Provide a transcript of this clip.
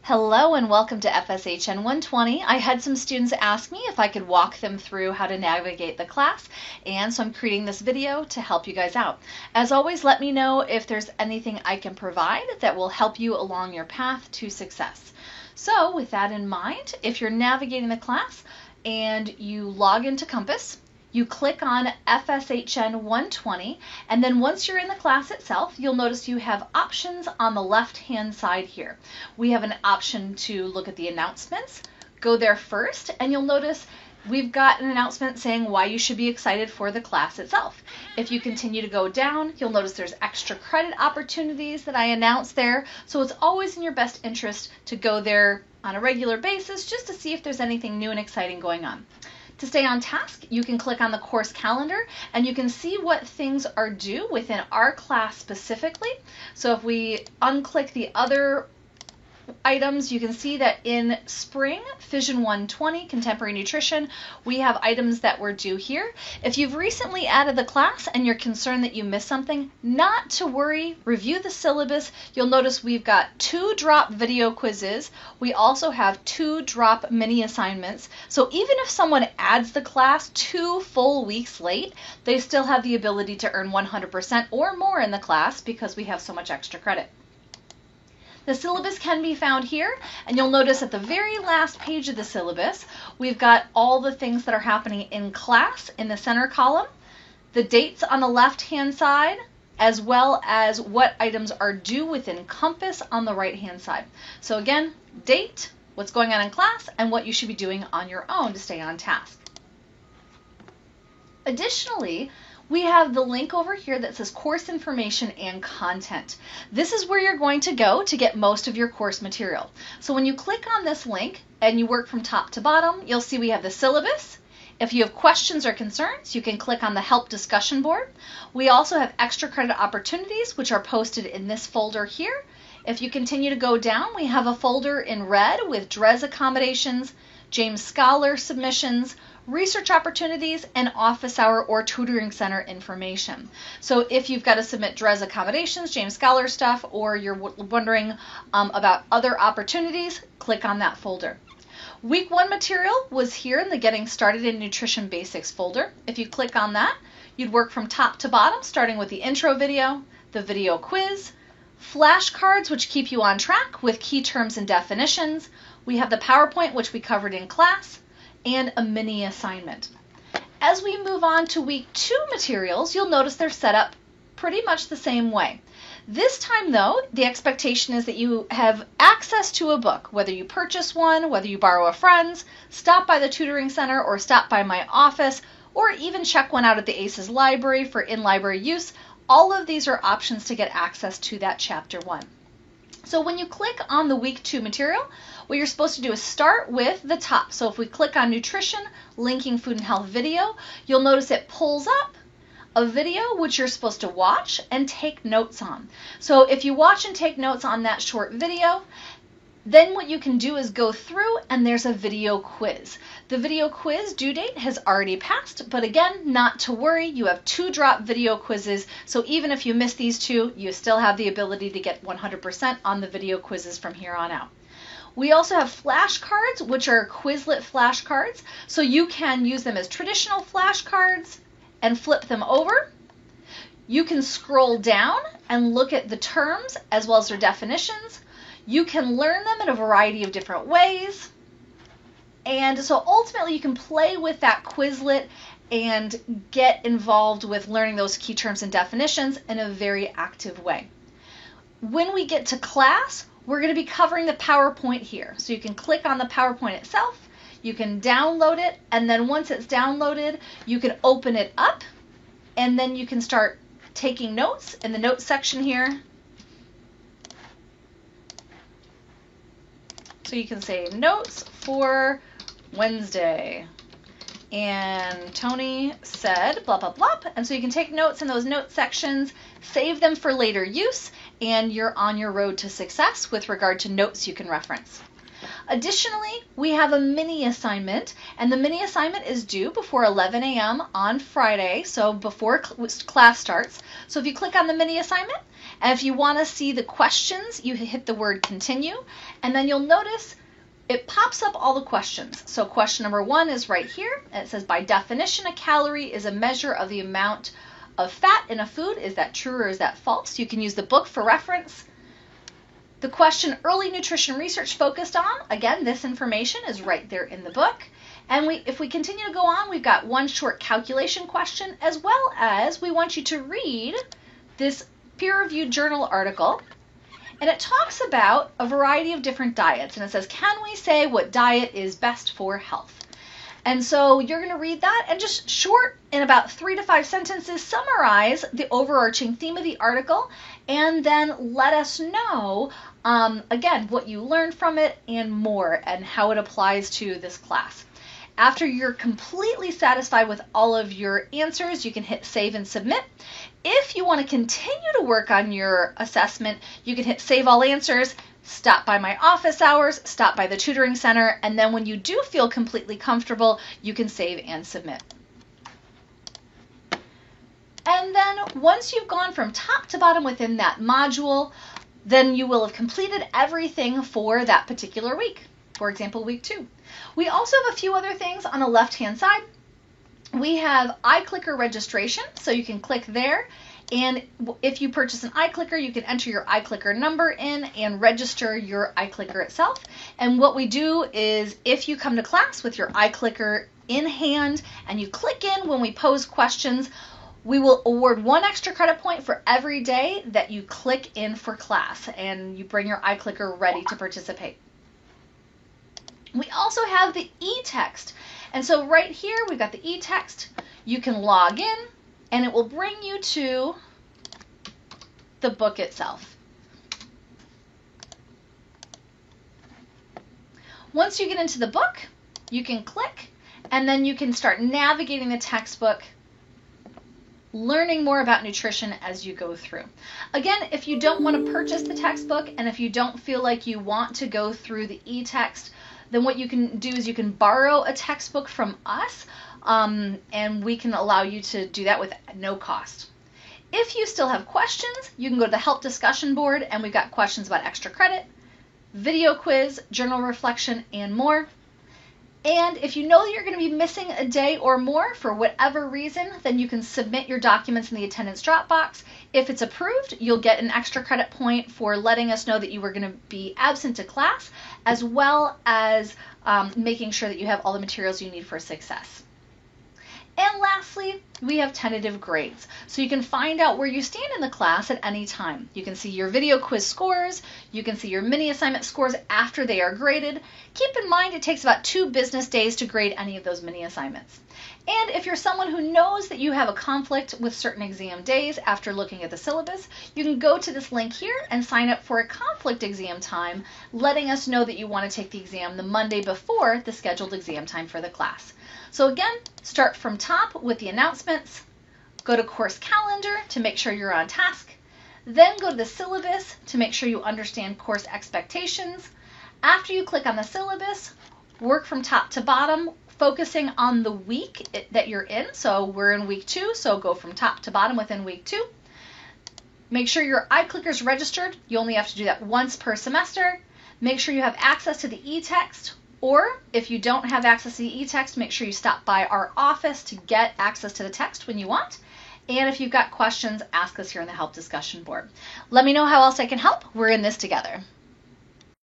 Hello and welcome to FSHN 120. I had some students ask me if I could walk them through how to navigate the class, and so I'm creating this video to help you guys out. As always, let me know if there's anything I can provide that will help you along your path to success. So with that in mind, if you're navigating the class and you log into Compass, you click on FSHN 120, and then once you're in the class itself, you'll notice you have options on the left-hand side here. We have an option to look at the announcements. Go there first, and you'll notice we've got an announcement saying why you should be excited for the class itself. If you continue to go down, you'll notice there's extra credit opportunities that I announced there, so it's always in your best interest to go there on a regular basis just to see if there's anything new and exciting going on. To stay on task, you can click on the course calendar and you can see what things are due within our class specifically. So if we unclick the other items, you can see that in spring, Fission 120, Contemporary Nutrition, we have items that were due here. If you've recently added the class and you're concerned that you missed something, not to worry, review the syllabus. You'll notice we've got 2 drop video quizzes. We also have 2 drop mini assignments. So even if someone adds the class 2 full weeks late, they still have the ability to earn 100% or more in the class because we have so much extra credit. The syllabus can be found here, and you'll notice at the very last page of the syllabus, we've got all the things that are happening in class in the center column, the dates on the left-hand side, as well as what items are due within Compass on the right-hand side. So again, date, what's going on in class, and what you should be doing on your own to stay on task. Additionally, we have the link over here that says course information and content. This is where you're going to go to get most of your course material. So when you click on this link and you work from top to bottom, you'll see we have the syllabus. If you have questions or concerns, you can click on the help discussion board. We also have extra credit opportunities, which are posted in this folder here. If you continue to go down, we have a folder in red with DRES accommodations, James Scholar submissions, research opportunities, and office hour or tutoring center information. So if you've got to submit DRES accommodations, James Scholar stuff, or you're wondering about other opportunities, click on that folder. Week 1 material was here in the Getting Started in Nutrition Basics folder. If you click on that, you'd work from top to bottom, starting with the intro video, the video quiz, flashcards, which keep you on track with key terms and definitions. We have the PowerPoint, which we covered in class, and a mini assignment. As we move on to week 2 materials, you'll notice they're set up pretty much the same way. This time though, the expectation is that you have access to a book, whether you purchase one, whether you borrow a friend's, stop by the tutoring center or stop by my office, or even check one out at the ACES library for in-library use. All of these are options to get access to that chapter 1. So when you click on the week 2 material, what you're supposed to do is start with the top. So if we click on nutrition, linking food and health video, you'll notice it pulls up a video which you're supposed to watch and take notes on. So if you watch and take notes on that short video, then what you can do is go through and there's a video quiz. The video quiz due date has already passed, but again, not to worry, you have 2 drop video quizzes, so even if you miss these 2, you still have the ability to get 100% on the video quizzes from here on out. We also have flashcards, which are Quizlet flashcards, so you can use them as traditional flashcards and flip them over. You can scroll down and look at the terms as well as their definitions. You can learn them in a variety of different ways. And so ultimately you can play with that Quizlet and get involved with learning those key terms and definitions in a very active way. When we get to class, we're going to be covering the PowerPoint here. So you can click on the PowerPoint itself, you can download it, and then once it's downloaded, you can open it up, and then you can start taking notes in the notes section here. So you can say notes for Wednesday. And Tony said blah, blah, blah. And so you can take notes in those notes sections, save them for later use, and you're on your road to success with regard to notes you can reference. Additionally, we have a mini assignment, and the mini assignment is due before 11 a.m. on Friday, so before class starts. So if you click on the mini assignment And if you want to see the questions, you hit the word continue, and then you'll notice it pops up all the questions. So question number 1 is right here, and it says, by definition, a calorie is a measure of the amount of fat in a food. Is that true or is that false? You can use the book for reference. The question early nutrition research focused on, again, this information is right there in the book. And if we continue to go on, we've got one short calculation question, as well as we want you to read this peer-reviewed journal article. And it talks about a variety of different diets. And it says, can we say what diet is best for health? And so you're going to read that and just short, in about 3 to 5 sentences, summarize the overarching theme of the article, and then let us know, again, what you learned from it and more, and how it applies to this class. After you're completely satisfied with all of your answers, you can hit save and submit. If you want to continue to work on your assessment, you can hit save all answers, stop by my office hours, stop by the tutoring center, and then when you do feel completely comfortable, you can save and submit. And then once you've gone from top to bottom within that module, then you will have completed everything for that particular week. For example, week 2. We also have a few other things on the left-hand side. We have iClicker registration, so you can click there. And if you purchase an iClicker, you can enter your iClicker number in and register your iClicker itself. And what we do is, if you come to class with your iClicker in hand and you click in when we pose questions, we will award 1 extra credit point for every day that you click in for class and you bring your iClicker ready to participate. We also have the e-text. And so right here, we've got the e-text. You can log in, and it will bring you to the book itself. Once you get into the book, you can click, and then you can start navigating the textbook, learning more about nutrition as you go through. Again, if you don't want to purchase the textbook, and if you don't feel like you want to go through the e-text, then what you can do is you can borrow a textbook from us, and we can allow you to do that with no cost. If you still have questions, you can go to the help discussion board, and we've got questions about extra credit, video quiz, journal reflection, and more. And if you know that you're going to be missing a day or more for whatever reason, then you can submit your documents in the attendance drop box. If it's approved, you'll get an extra credit point for letting us know that you were going to be absent to class, as well as making sure that you have all the materials you need for success. And lastly, we have tentative grades. So you can find out where you stand in the class at any time. You can see your video quiz scores. You can see your mini assignment scores after they are graded. Keep in mind it takes about 2 business days to grade any of those mini assignments. And if you're someone who knows that you have a conflict with certain exam days after looking at the syllabus, you can go to this link here and sign up for a conflict exam time, letting us know that you want to take the exam the Monday before the scheduled exam time for the class. So again, start from top with the announcements, go to course calendar to make sure you're on task, then go to the syllabus to make sure you understand course expectations. After you click on the syllabus, work from top to bottom, focusing on the week that you're in. So we're in week 2, so go from top to bottom within week 2. Make sure your iClicker's registered. You only have to do that once per semester. Make sure you have access to the e-text, or if you don't have access to the e-text, make sure you stop by our office to get access to the text when you want. And if you've got questions, ask us here in the help discussion board. Let me know how else I can help. We're in this together.